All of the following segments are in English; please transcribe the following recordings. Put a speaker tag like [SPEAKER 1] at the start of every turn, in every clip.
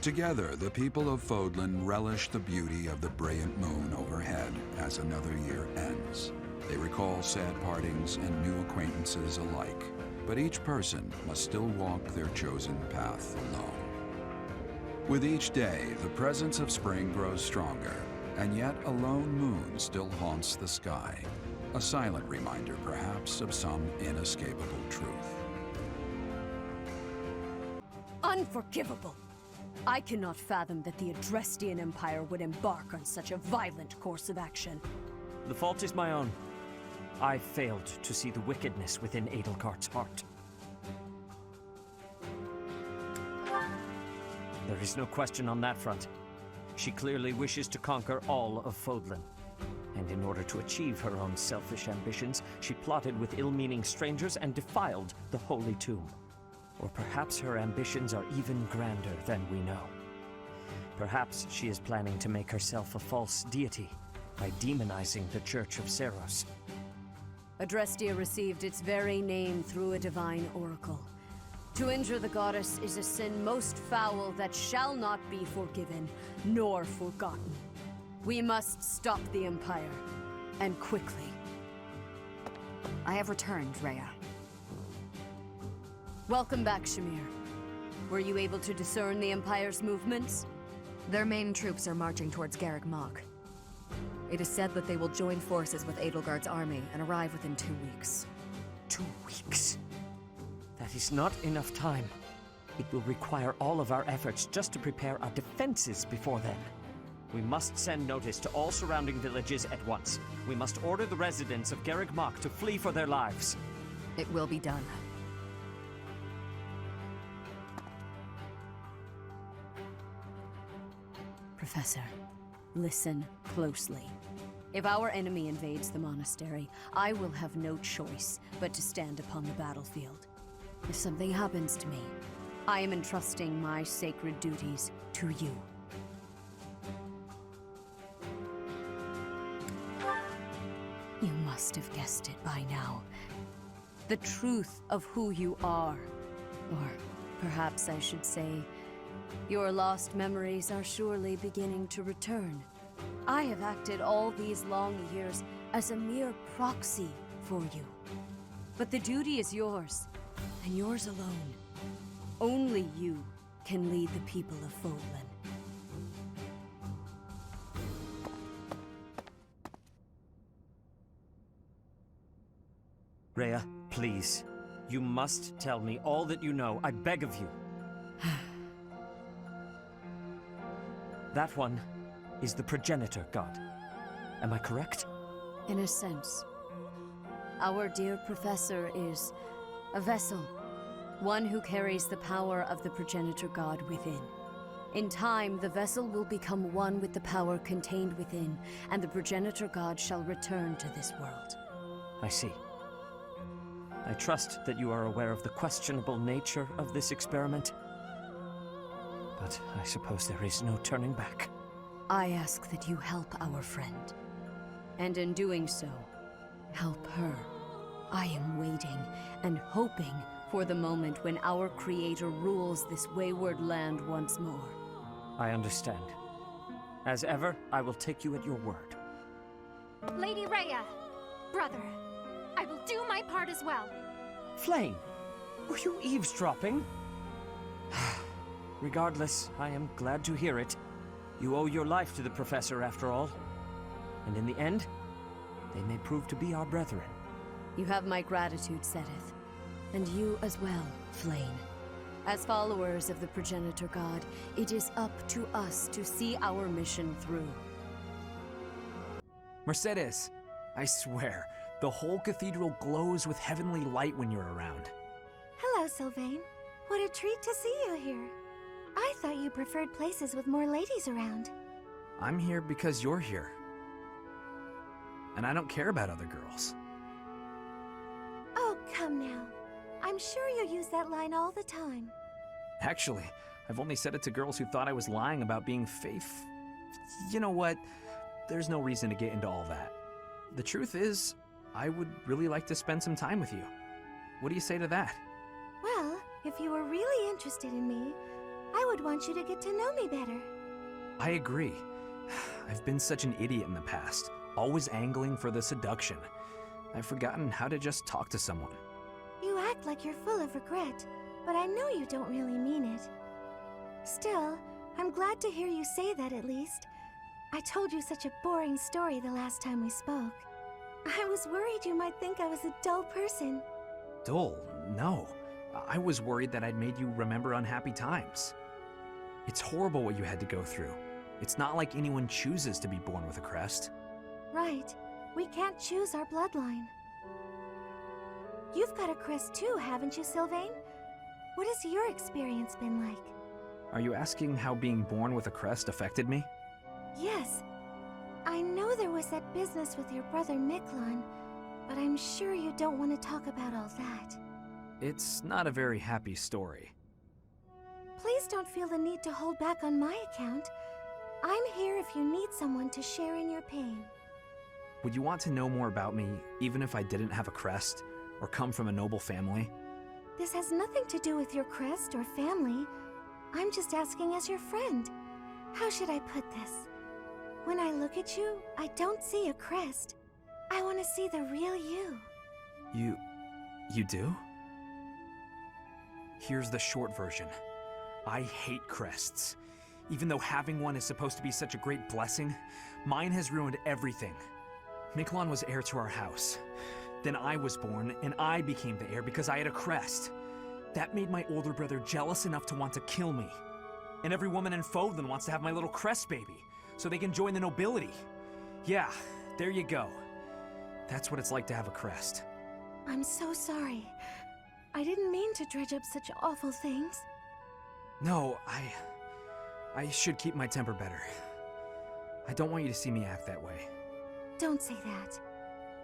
[SPEAKER 1] Together, the people of Fodlan relish the beauty of the brilliant moon overhead as another year ends. They recall sad partings and new acquaintances alike, but each person must still walk their chosen path alone. With each day, the presence of spring grows stronger, and yet a lone moon still haunts the sky, a silent reminder perhaps of some inescapable truth.
[SPEAKER 2] Unforgivable! I cannot fathom that the Adrestian Empire would embark on such a violent course of action.
[SPEAKER 3] The fault is my own. I failed to see the wickedness within Edelgart's heart. There is no question on that front. She clearly wishes to conquer all of Fodlan. And in order to achieve her own selfish ambitions, she plotted with ill-meaning strangers and defiled the Holy Tomb. Or perhaps her ambitions are even grander than we know. Perhaps she is planning to make herself a false deity by demonizing the Church of Seros.
[SPEAKER 2] Adrestia received its very name through a divine oracle. To injure the goddess is a sin most foul that shall not be forgiven nor forgotten. We must stop the Empire, and quickly.
[SPEAKER 4] I have returned, Rhea.
[SPEAKER 2] Welcome back, Shamir. Were you able to discern the Empire's movements?
[SPEAKER 4] Their main troops are marching towards Garreg Mach. It is said that they will join forces with Edelgard's army and arrive within 2 weeks.
[SPEAKER 3] 2 weeks? That is not enough time. It will require all of our efforts just to prepare our defenses before then. We must send notice to all surrounding villages at once. We must order the residents of Garreg Mach to flee for their lives.
[SPEAKER 4] It will be done.
[SPEAKER 2] Professor, listen closely. If our enemy invades the monastery, I will have no choice but to stand upon the battlefield. If something happens to me, I am entrusting my sacred duties to you. You must have guessed it by now. The truth of who you are. Or perhaps I should say, your lost memories are surely beginning to return. I have acted all these long years as a mere proxy for you. But the duty is yours, and yours alone. Only you can lead the people of Fodlan.
[SPEAKER 3] Rhea, please. You must tell me all that you know. I beg of you. That one is the progenitor god. Am I correct?
[SPEAKER 2] In a sense. Our dear professor is a vessel. One who carries the power of the progenitor god within. In time, the vessel will become one with the power contained within, and the progenitor god shall return to this world.
[SPEAKER 3] I see. I trust that you are aware of the questionable nature of this experiment. But I suppose there is no turning back.
[SPEAKER 2] I ask that you help our friend. And in doing so, help her. I am waiting and hoping for the moment when our Creator rules this wayward land once more.
[SPEAKER 3] I understand. As ever, I will take you at your word.
[SPEAKER 5] Lady Rhea, brother, I will do my part as well.
[SPEAKER 3] Flame, were you eavesdropping? Regardless, I am glad to hear it. You owe your life to the Professor, after all. And in the end, they may prove to be our brethren.
[SPEAKER 2] You have my gratitude, Seteth. And you as well, Flame. As followers of the progenitor god, it is up to us to see our mission through.
[SPEAKER 6] Mercedes, I swear, the whole cathedral glows with heavenly light when you're around.
[SPEAKER 5] Hello, Sylvain. What a treat to see you here. I thought you preferred places with more ladies around.
[SPEAKER 6] I'm here because you're here. And I don't care about other girls.
[SPEAKER 5] Oh, come now. I'm sure you use that line all the time.
[SPEAKER 6] Actually, I've only said it to girls who thought I was lying about being You know what? There's no reason to get into all that. The truth is, I would really like to spend some time with you. What do you say to that?
[SPEAKER 5] Well, if you were really interested in me, I would want you to get to know me better.
[SPEAKER 6] I agree. I've been such an idiot in the past, always angling for the seduction. I've forgotten how to just talk to someone.
[SPEAKER 5] You act like you're full of regret, but I know you don't really mean it. Still, I'm glad to hear you say that at least. I told you such a boring story the last time we spoke. I was worried you might think I was a dull person.
[SPEAKER 6] Dull? No. I was worried that I'd made you remember unhappy times. It's horrible what you had to go through. It's not like anyone chooses to be born with a crest.
[SPEAKER 5] Right. We can't choose our bloodline. You've got a crest too, haven't you, Sylvain? What has your experience been like?
[SPEAKER 6] Are you asking how being born with a crest affected me?
[SPEAKER 5] Yes. I know there was that business with your brother Miklon, but I'm sure you don't want to talk about all that.
[SPEAKER 6] It's not a very happy story.
[SPEAKER 5] Please don't feel the need to hold back on my account. I'm here if you need someone to share in your pain.
[SPEAKER 6] Would you want to know more about me, even if I didn't have a crest, or come from a noble family?
[SPEAKER 5] This has nothing to do with your crest or family. I'm just asking as your friend. How should I put this? When I look at you, I don't see a crest. I want to see the real you.
[SPEAKER 6] You do? Here's the short version. I hate crests. Even though having one is supposed to be such a great blessing, mine has ruined everything. Miklon was heir to our house. Then I was born, and I became the heir because I had a crest. That made my older brother jealous enough to want to kill me. And every woman in Fodlan wants to have my little crest baby, so they can join the nobility. Yeah, there you go. That's what it's like to have a crest.
[SPEAKER 5] I'm so sorry. I didn't mean to dredge up such awful things.
[SPEAKER 6] No, I should keep my temper better. I don't want you to see me act that way.
[SPEAKER 5] Don't say that.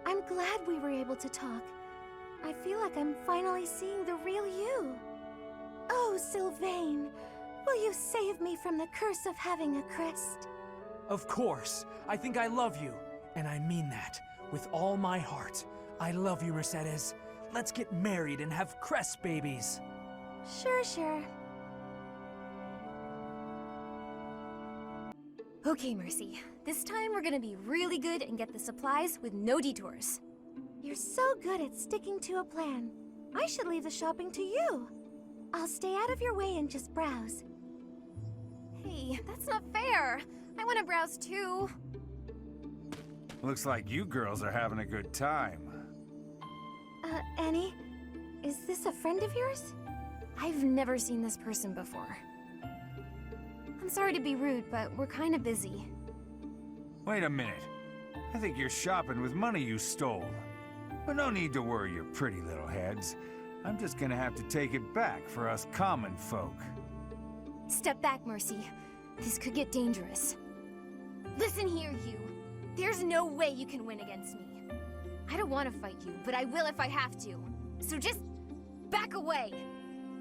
[SPEAKER 5] I'm glad we were able to talk. I feel like I'm finally seeing the real you. Oh, Sylvain, will you save me from the curse of having a crest?
[SPEAKER 6] Of course. I think I love you. And I mean that. With all my heart. I love you, Mercedes. Let's get married and have crest babies.
[SPEAKER 5] Sure.
[SPEAKER 7] Okay, Mercy. This time we're gonna be really good and get the supplies with no detours.
[SPEAKER 5] You're so good at sticking to a plan. I should leave the shopping to you. I'll stay out of your way and just browse.
[SPEAKER 7] Hey, that's not fair. I wanna browse too.
[SPEAKER 8] Looks like you girls are having a good time.
[SPEAKER 5] Annie? Is this a friend of yours?
[SPEAKER 7] I've never seen this person before. I'm sorry to be rude, but we're kinda busy.
[SPEAKER 8] Wait a minute. I think you're shopping with money you stole. But no need to worry your pretty little heads. I'm just gonna have to take it back for us common folk.
[SPEAKER 7] Step back, Mercy. This could get dangerous. Listen here, you. There's no way you can win against me. I don't want to fight you, but I will if I have to. So just back away.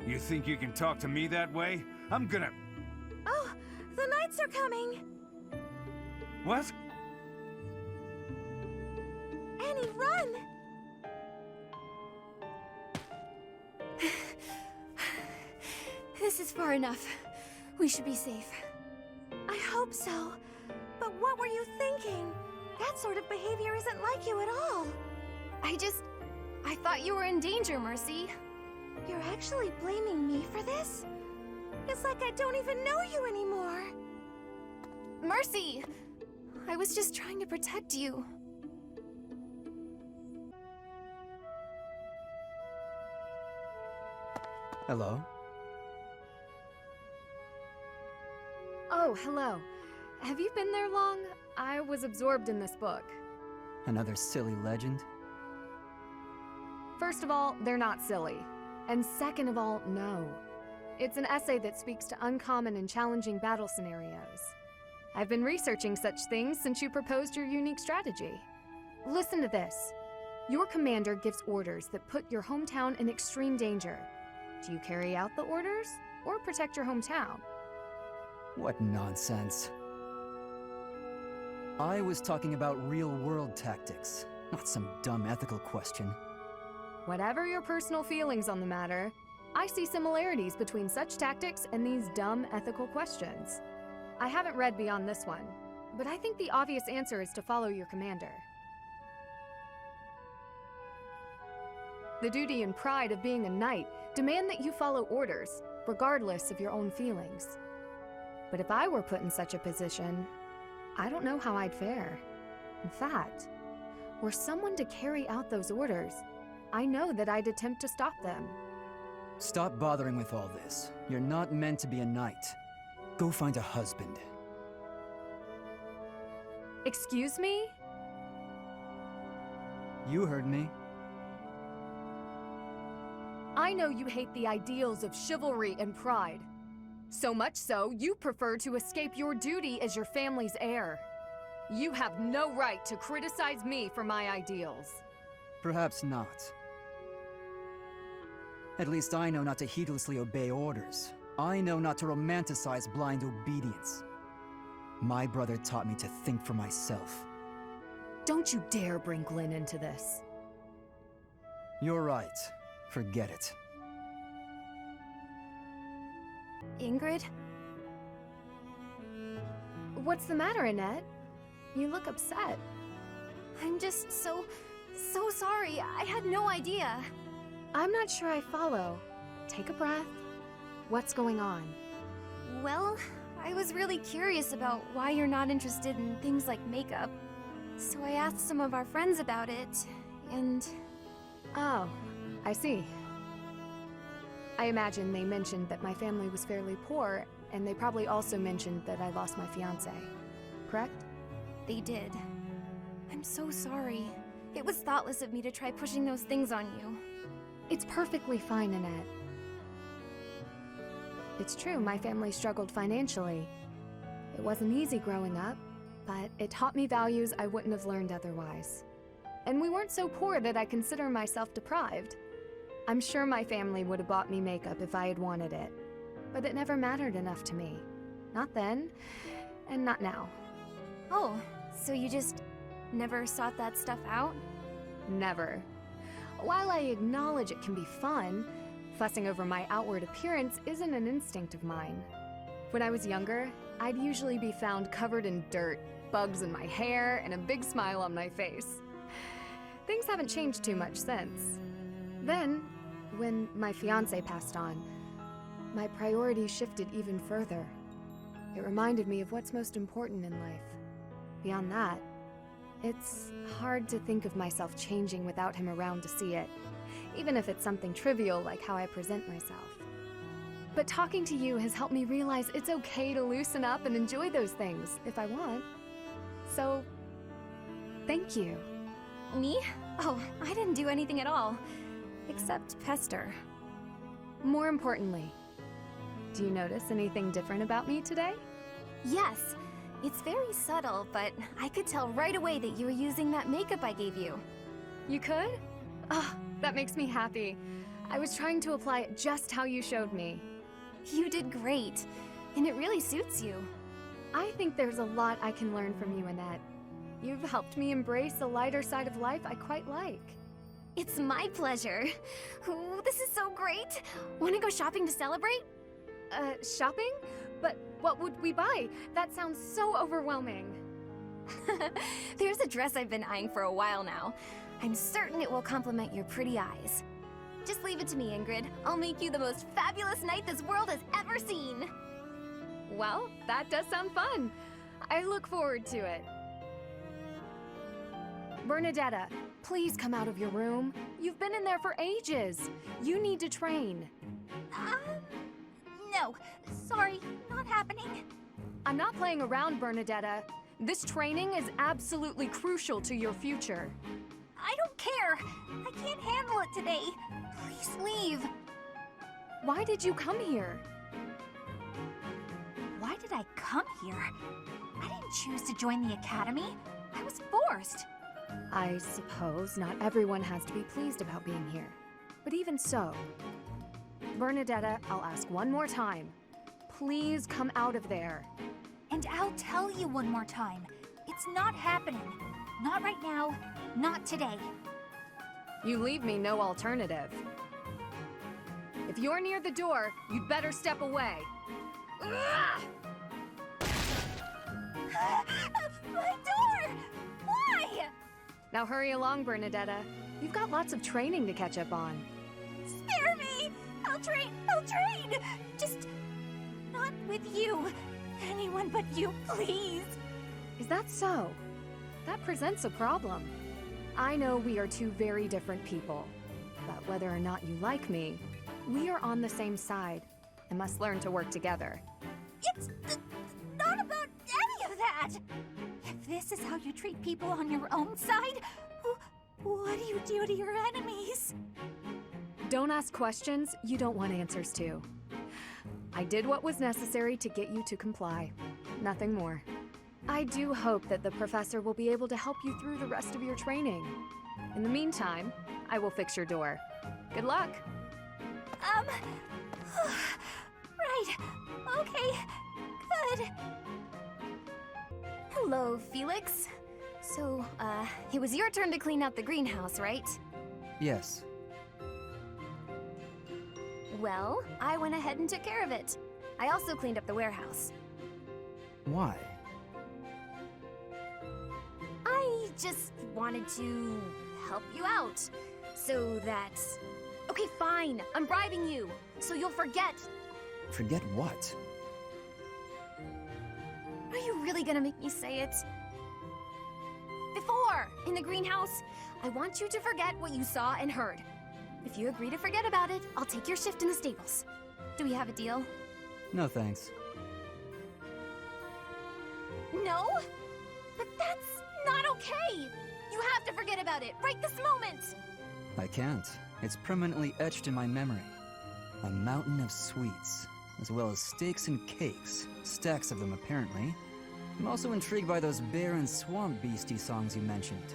[SPEAKER 8] You think you can talk to me that way? I'm gonna...
[SPEAKER 5] Oh, the knights are coming!
[SPEAKER 8] What?
[SPEAKER 5] Annie, run!
[SPEAKER 7] This is far enough. We should be safe.
[SPEAKER 5] I hope so. But what were you thinking? That sort of behavior isn't like you at all.
[SPEAKER 7] I thought you were in danger, Mercy.
[SPEAKER 5] You're actually blaming me for this? It's like I don't even know you anymore.
[SPEAKER 7] Mercy! I was just trying to protect you.
[SPEAKER 9] Hello?
[SPEAKER 4] Oh, hello. Have you been there long? I was absorbed in this book.
[SPEAKER 9] Another silly legend?
[SPEAKER 4] First of all, they're not silly. And second of all, no. It's an essay that speaks to uncommon and challenging battle scenarios. I've been researching such things since you proposed your unique strategy. Listen to this. Your commander gives orders that put your hometown in extreme danger. Do you carry out the orders, or protect your hometown?
[SPEAKER 9] What nonsense. I was talking about real-world tactics, not some dumb ethical question.
[SPEAKER 4] Whatever your personal feelings on the matter, I see similarities between such tactics and these dumb ethical questions. I haven't read beyond this one, but I think the obvious answer is to follow your commander. The duty and pride of being a knight demand that you follow orders, regardless of your own feelings. But if I were put in such a position, I don't know how I'd fare. In fact, were someone to carry out those orders, I know that I'd attempt to stop them.
[SPEAKER 9] Stop bothering with all this. You're not meant to be a knight. Go find a husband.
[SPEAKER 4] Excuse me?
[SPEAKER 9] You heard me.
[SPEAKER 4] I know you hate the ideals of chivalry and pride. So much so, you prefer to escape your duty as your family's heir. You have no right to criticize me for my ideals.
[SPEAKER 9] Perhaps not. At least I know not to heedlessly obey orders. I know not to romanticize blind obedience. My brother taught me to think for myself.
[SPEAKER 4] Don't you dare bring Glenn into this.
[SPEAKER 9] You're right. Forget it.
[SPEAKER 7] Ingrid?
[SPEAKER 4] What's the matter, Annette? You look upset.
[SPEAKER 7] I'm just so sorry. I had no idea.
[SPEAKER 4] I'm not sure I follow. Take a breath. What's going on?
[SPEAKER 7] Well, I was really curious about why you're not interested in things like makeup. So I asked some of our friends about it, and...
[SPEAKER 4] Oh, I see. I imagine they mentioned that my family was fairly poor, and they probably also mentioned that I lost my fiancé. Correct?
[SPEAKER 7] They did. I'm so sorry. It was thoughtless of me to try pushing those things on you.
[SPEAKER 4] It's perfectly fine, Annette. It's true, my family struggled financially. It wasn't easy growing up, but it taught me values I wouldn't have learned otherwise. And we weren't so poor that I consider myself deprived. I'm sure my family would have bought me makeup if I had wanted it, but it never mattered enough to me. Not then, and not now.
[SPEAKER 7] Oh, so you just never sought that stuff out?
[SPEAKER 4] Never. While I acknowledge it can be fun, fussing over my outward appearance isn't an instinct of mine. When I was younger, I'd usually be found covered in dirt, bugs in my hair, and a big smile on my face. Things haven't changed too much since. Then, when my fiancé passed on, my priorities shifted even further. It reminded me of what's most important in life. Beyond that, it's hard to think of myself changing without him around to see it, even if it's something trivial like how I present myself. But talking to you has helped me realize it's okay to loosen up and enjoy those things, if I want. So, thank you.
[SPEAKER 7] Me? Oh, I didn't do anything at all. Except pester.
[SPEAKER 4] More importantly, do you notice anything different about me today?
[SPEAKER 7] Yes. It's very subtle, but I could tell right away that you were using that makeup I gave you.
[SPEAKER 4] You could? Oh, that makes me happy. I was trying to apply it just how you showed me.
[SPEAKER 7] You did great, and it really suits you.
[SPEAKER 4] I think there's a lot I can learn from you, Annette. You've helped me embrace a lighter side of life I quite like.
[SPEAKER 7] It's my pleasure. Ooh, this is so great. Want to go shopping to celebrate?
[SPEAKER 4] Shopping? But what would we buy? That sounds so overwhelming.
[SPEAKER 7] There's a dress I've been eyeing for a while now. I'm certain it will complement your pretty eyes. Just leave it to me, Ingrid. I'll make you the most fabulous knight this world has ever seen.
[SPEAKER 4] Well, that does sound fun. I look forward to it. Bernadetta, please come out of your room. You've been in there for ages. You need to train.
[SPEAKER 7] No. Sorry, not happening.
[SPEAKER 4] I'm not playing around, Bernadetta. This training is absolutely crucial to your future.
[SPEAKER 7] I don't care. I can't handle it today. Please leave.
[SPEAKER 4] Why did you come here?
[SPEAKER 10] Why did I come here? I didn't choose to join the academy. I was forced.
[SPEAKER 4] I suppose not everyone has to be pleased about being here. But even so, Bernadetta, I'll ask one more time. Please come out of there.
[SPEAKER 10] And I'll tell you one more time. It's not happening. Not right now. Not today.
[SPEAKER 4] You leave me no alternative. If you're near the door, you'd better step away.
[SPEAKER 7] My door! Why?
[SPEAKER 4] Now hurry along, Bernadetta. You've got lots of training to catch up on.
[SPEAKER 7] Spare me! I'll train! Just not with you. Anyone but you, please.
[SPEAKER 4] Is that so? That presents a problem. I know we are two very different people, but whether or not you like me, we are on the same side and must learn to work together.
[SPEAKER 7] It's not about any of that! If this is how you treat people on your own side, what do you do to your enemies?
[SPEAKER 4] Don't ask questions you don't want answers to. I did what was necessary to get you to comply. Nothing more. I do hope that the professor will be able to help you through the rest of your training. In the meantime, I will fix your door. Good luck!
[SPEAKER 7] Right. Okay. Good. Hello, Felix. So, it was your turn to clean out the greenhouse, right?
[SPEAKER 9] Yes.
[SPEAKER 7] Well, I went ahead and took care of it. I also cleaned up the warehouse.
[SPEAKER 9] Why?
[SPEAKER 7] I just wanted to help you out. So that... Okay, fine. I'm bribing you. So you'll forget.
[SPEAKER 9] Forget what?
[SPEAKER 7] Are you really gonna make me say it? Before, in the greenhouse, I want you to forget what you saw and heard. If you agree to forget about it, I'll take your shift in the stables. Do we have a deal?
[SPEAKER 9] No thanks.
[SPEAKER 7] No? But that's not okay! You have to forget about it, right this moment!
[SPEAKER 9] I can't. It's permanently etched in my memory. A mountain of sweets, as well as steaks and cakes. Stacks of them, apparently. I'm also intrigued by those bear and swamp beastie songs you mentioned.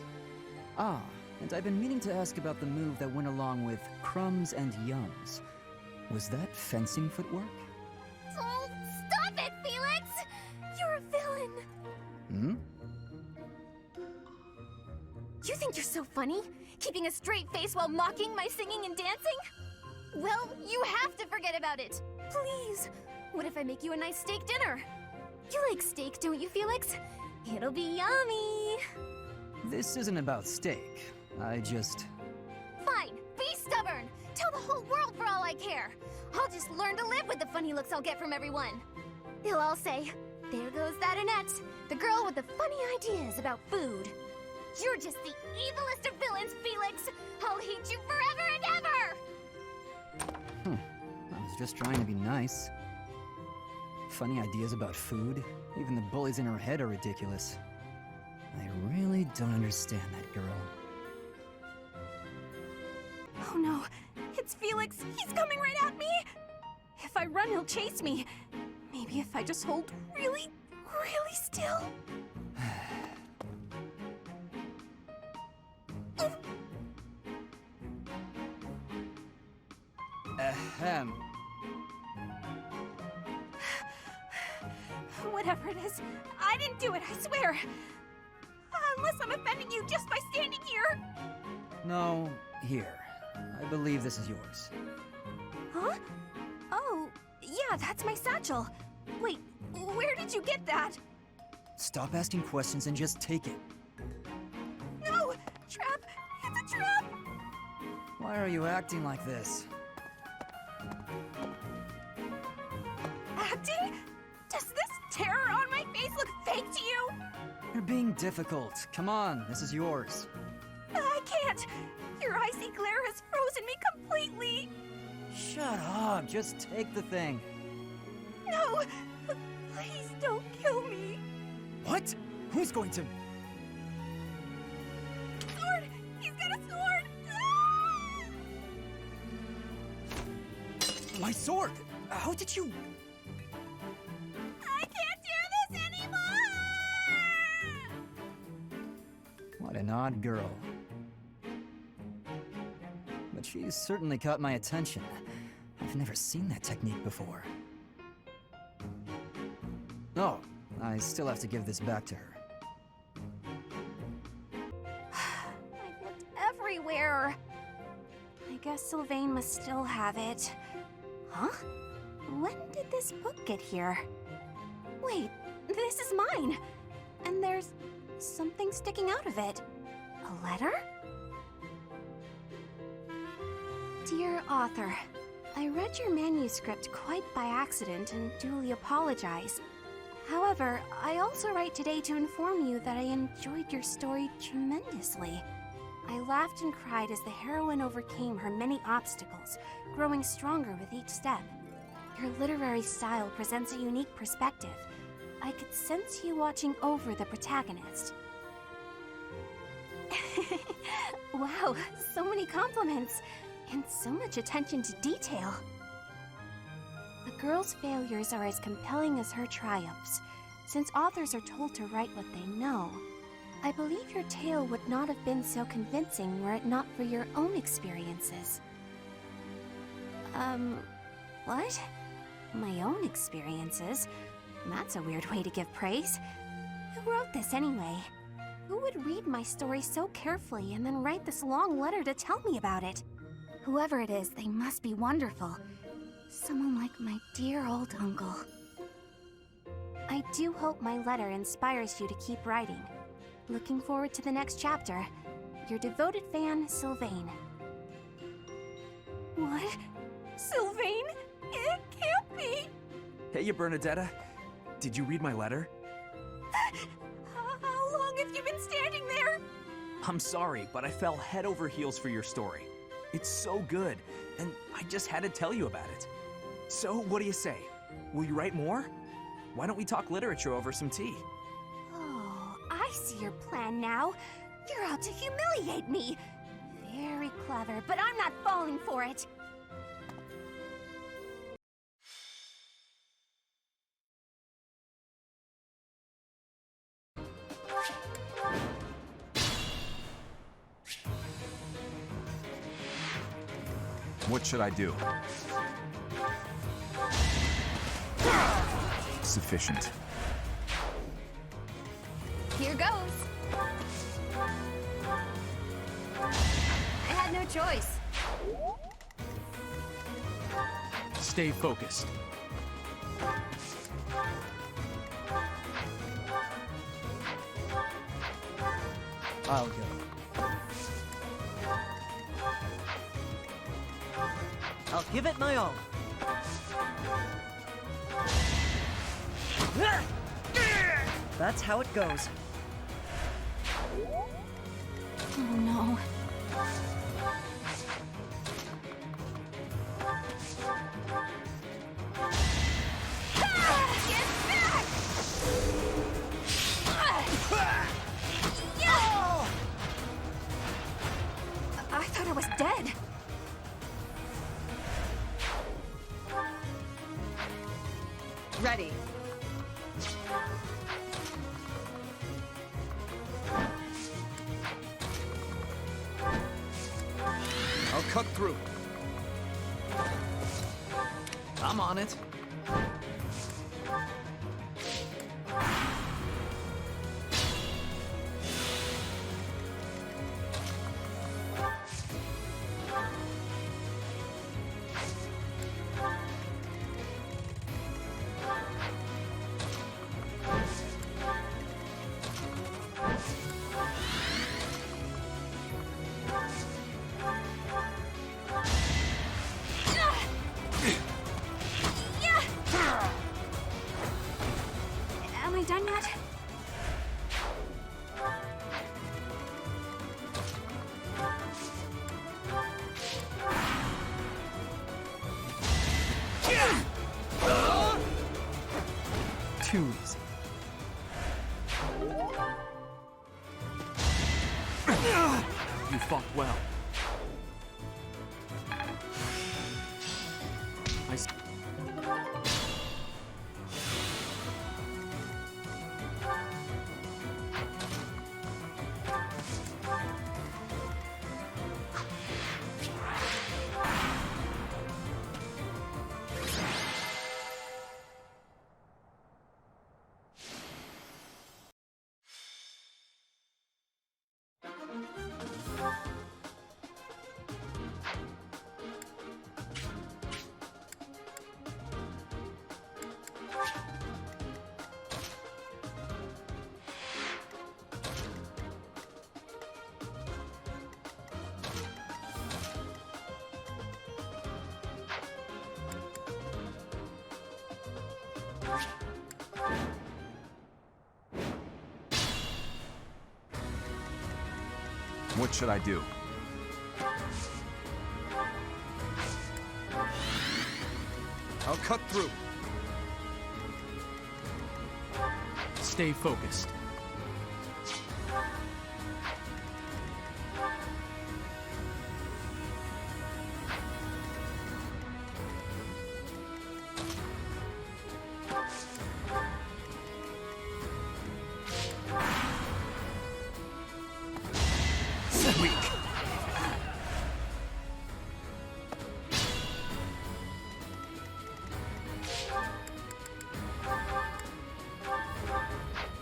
[SPEAKER 9] Ah, and I've been meaning to ask about the move that went along with crumbs and yums. Was that fencing footwork?
[SPEAKER 7] Oh, stop it, Felix! You're a villain!
[SPEAKER 9] Hmm?
[SPEAKER 7] You think you're so funny? Keeping a straight face while mocking my singing and dancing? Well, you have to forget about it! Please! What if I make you a nice steak dinner? You like steak, don't you, Felix? It'll be yummy!
[SPEAKER 9] This isn't about steak. I just...
[SPEAKER 7] Fine, be stubborn! Tell the whole world for all I care! I'll just learn to live with the funny looks I'll get from everyone. They'll all say, there goes that Annette, the girl with the funny ideas about food. You're just the evilest of villains, Felix! I'll hate you forever and ever!
[SPEAKER 9] I was just trying to be nice. Funny ideas about food? Even the bullies in her head are ridiculous. I really don't understand that girl.
[SPEAKER 7] Oh no, it's Felix! He's coming right at me! If I run, he'll chase me. Maybe if I just hold really still.
[SPEAKER 9] Ahem.
[SPEAKER 7] Whatever it is, I didn't do it, I swear. Unless I'm offending you just by standing here.
[SPEAKER 9] No, here. I believe this is yours.
[SPEAKER 7] Huh? Oh, yeah, that's my satchel. Wait, where did you get that?
[SPEAKER 9] Stop asking questions and just take it.
[SPEAKER 7] No! Trap! It's a trap!
[SPEAKER 9] Why are you acting like this?
[SPEAKER 7] Acting? Does this terror on my face look fake to you?
[SPEAKER 9] You're being difficult. Come on, this is yours.
[SPEAKER 7] I can't! Your icy glare has frozen me completely!
[SPEAKER 9] Shut up, just take the thing.
[SPEAKER 7] No! Please don't kill me!
[SPEAKER 9] What? Who's going to...
[SPEAKER 7] Sword! He's got a sword! Ah!
[SPEAKER 9] My sword! How did you...
[SPEAKER 7] I can't do this anymore!
[SPEAKER 9] What an odd girl. But she's certainly caught my attention. I've never seen that technique before. Oh, I still have to give this back to her.
[SPEAKER 7] I've looked everywhere. I guess Sylvain must still have it.
[SPEAKER 10] Huh? When did this book get here? Wait, this is mine! And there's something sticking out of it. A letter? Dear author, I read your manuscript quite by accident and duly apologize. However, I also write today to inform you that I enjoyed your story tremendously. I laughed and cried as the heroine overcame her many obstacles, growing stronger with each step. Your literary style presents a unique perspective. I could sense you watching over the protagonist. Wow, so many compliments, and so much attention to detail. The girl's failures are as compelling as her triumphs, since authors are told to write what they know. I believe your tale would not have been so convincing were it not for your own experiences. What? My own experiences? That's a weird way to give praise. Who wrote this anyway? Who would read my story so carefully and then write this long letter to tell me about it? Whoever it is, they must be wonderful. Someone like my dear old uncle. I do hope my letter inspires you to keep writing. Looking forward to the next chapter. Your devoted fan, Sylvain. What? Sylvain? It can't be!
[SPEAKER 6] Hey, Bernadetta. Did you read my letter?
[SPEAKER 10] How long have you been standing there?
[SPEAKER 6] I'm sorry, but I fell head over heels for your story. It's so good, and I just had to tell you about it. So, what do you say? Will you write more? Why don't we talk literature over some tea?
[SPEAKER 10] Oh, I see your plan now. You're out to humiliate me. Very clever, but I'm not falling for it.
[SPEAKER 11] What should I do? Sufficient.
[SPEAKER 4] Here goes. I had no choice.
[SPEAKER 6] Stay focused. I'll go.
[SPEAKER 12] I'll give it my all. That's how it goes.
[SPEAKER 10] Oh no. I thought I was dead.
[SPEAKER 4] Ready.
[SPEAKER 6] I'll cut through. I'm on it.
[SPEAKER 10] Am I done yet?
[SPEAKER 6] Too easy. You fought well.
[SPEAKER 11] What should I do? I'll cut through.
[SPEAKER 13] Stay focused.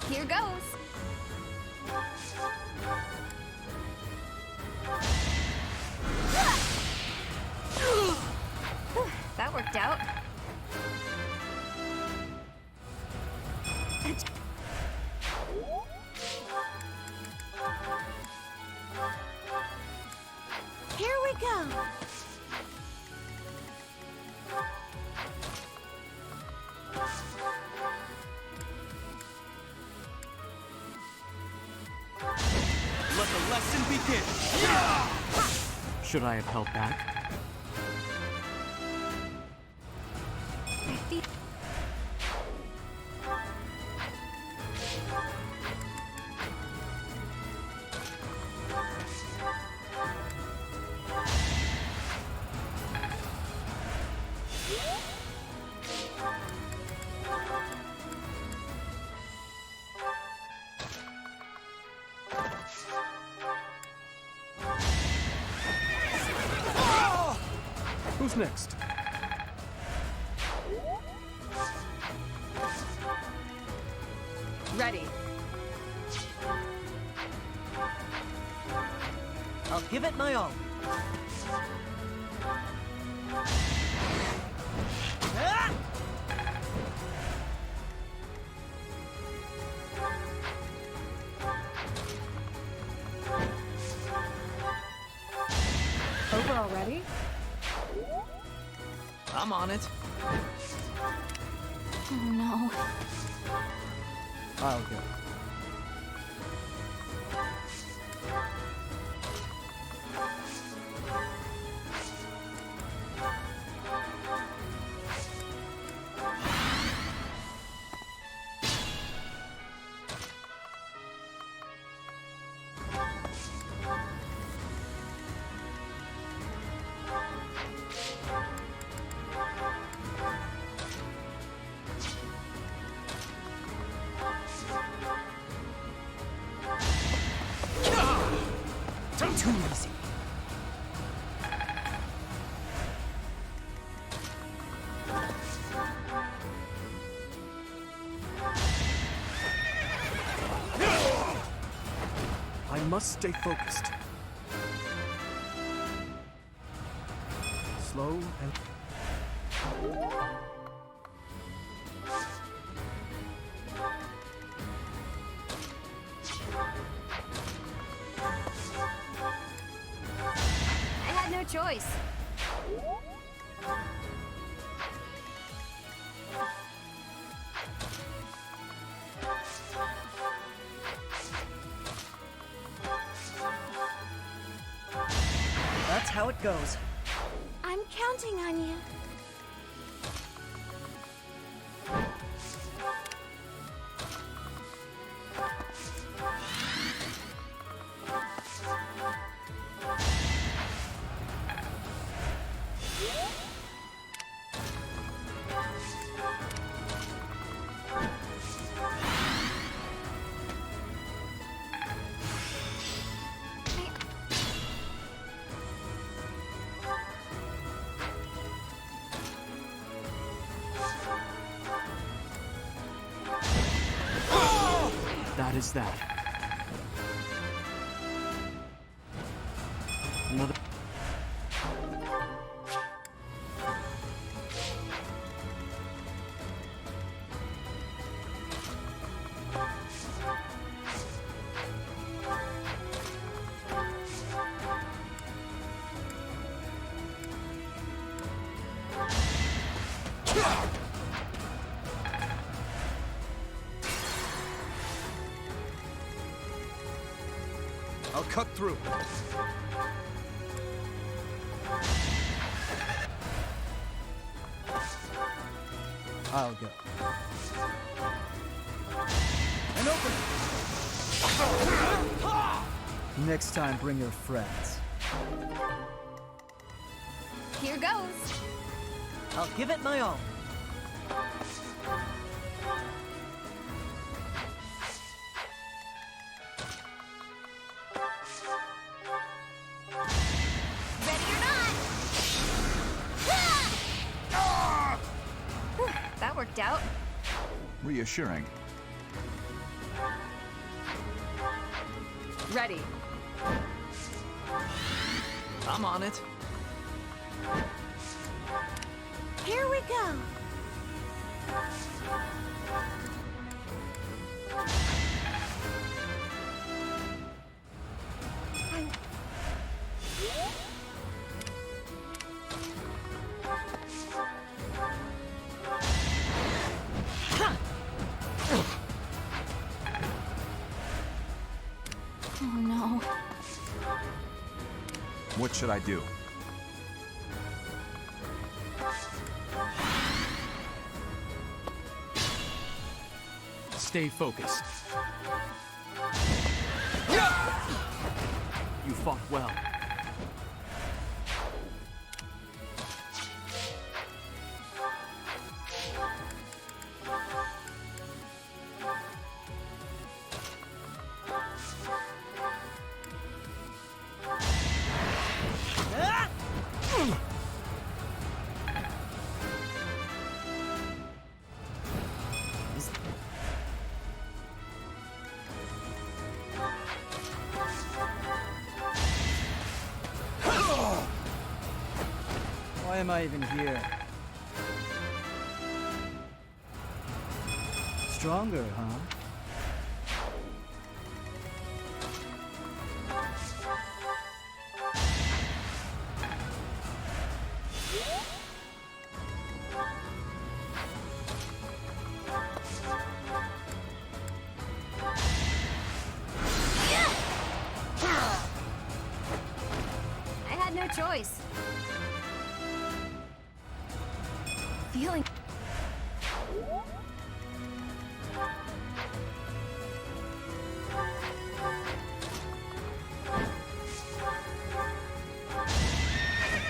[SPEAKER 7] Here goes. That worked out.
[SPEAKER 5] Here we go.
[SPEAKER 13] Let the lesson begin! Should I have held back? Who's next?
[SPEAKER 4] Ready.
[SPEAKER 12] I'll give it my all. Ah!
[SPEAKER 4] Over already?
[SPEAKER 6] I'm on it.
[SPEAKER 10] Oh no.
[SPEAKER 9] I'll go.
[SPEAKER 13] Too easy. I must stay focused. Slow and...
[SPEAKER 7] I had no choice.
[SPEAKER 12] That's how it goes.
[SPEAKER 5] I'm counting on you.
[SPEAKER 13] That is that. Another...
[SPEAKER 11] I'll cut through.
[SPEAKER 9] I'll go.
[SPEAKER 11] An opening!
[SPEAKER 9] Next time, bring your friends.
[SPEAKER 7] Here goes.
[SPEAKER 12] I'll give it my all.
[SPEAKER 7] Ready or not. Whew, that worked out.
[SPEAKER 11] Reassuring.
[SPEAKER 4] Ready.
[SPEAKER 6] I'm on it.
[SPEAKER 5] Here we go.
[SPEAKER 10] Oh no.
[SPEAKER 11] What should I do?
[SPEAKER 13] Stay focused. You fought well.
[SPEAKER 9] Why am I even here? Stronger, huh?
[SPEAKER 7] I had no choice. Feeling.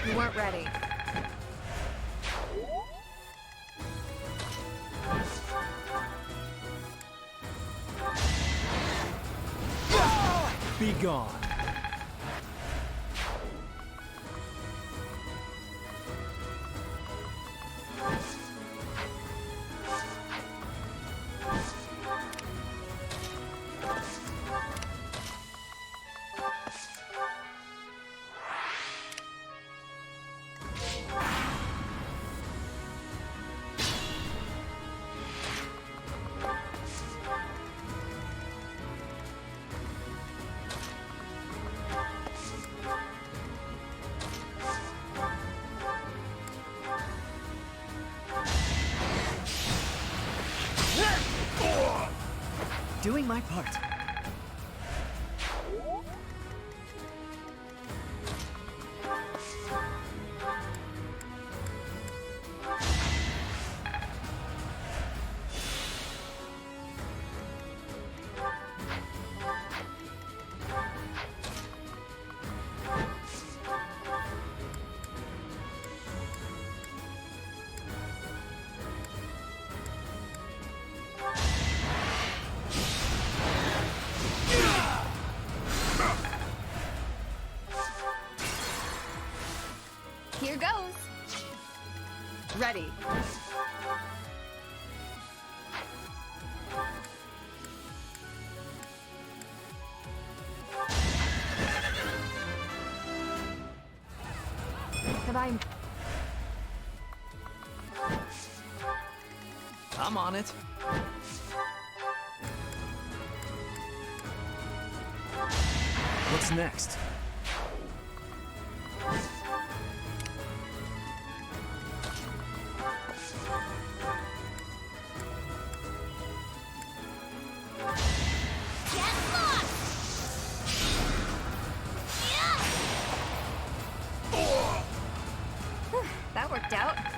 [SPEAKER 4] You weren't ready.
[SPEAKER 13] Be gone.
[SPEAKER 12] Doing my part.
[SPEAKER 7] Here goes.
[SPEAKER 4] Ready. Have I...
[SPEAKER 6] I'm on it. What's next?
[SPEAKER 7] worked out.